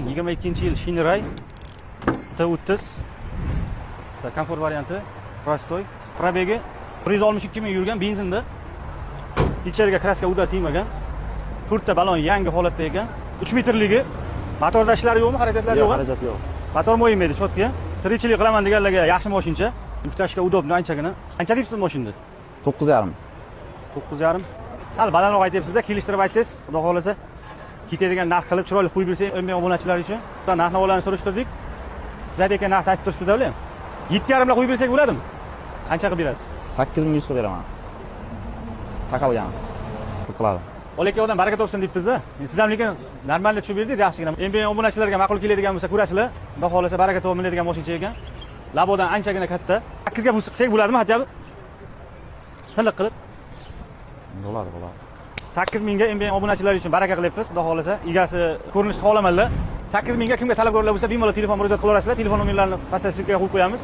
22-yil Shinray T30 komfort varianti, prostoy. Probegi 162 ming yurgan benzinda. İchariga kraska udar tegmagan. 4 ta balon yangi holatda ekan. 3 metrligi. Motorda ishlar yo'qmi, xarajatlari yo'qmi? Xarajat yo'q. Motor mo'yinmaydi, chotga. Tirikchilik qilaman deganlarga yaxshi mashincha. Yuktashga udobni anchagina. Qancha deysiz mashinada? 9,5. 9,5. Sal balandroq aytyapsiz-da, kelishtirib aytsangiz, xudo xolasa. Ketadigan narx qilib chiroyli qo'yib bersak, o'nming obunachilar uchun. Narx-navolarni surishtirdik. Siz aytgan narxni aytib turibsiz-da, ular. 7,5 la qo'yib bersak bo'ladimi? Qancha qilib berasiz? 8100 qilib beraman. Taqalgan. Qiladi. Oleka odam baraka topsin debmiz-da. Siz ham lekin normalda tushib berdingiz yaxshigina. MBM obunachilarga ma'qul keladigan bo'lsa ko'rasizlar. Xudo xolasa baraka topib minadigan mashincha ekan. Labodan anchagina katta. 8 ga qilsak bo'ladimi, hatto? Siliq qilib. Bo'ladi. 8000 ga MBM obunachilar uchun baraka qilyapmiz. Xudo xolasa, egasi ko'rinishni xohlamaylar. 8000 ga kimga talabgorlar bo'lsa, bemalol telefon murojaat qilaverasizlar. Telefon nomerlarini pastga qo'yib qo'yamiz.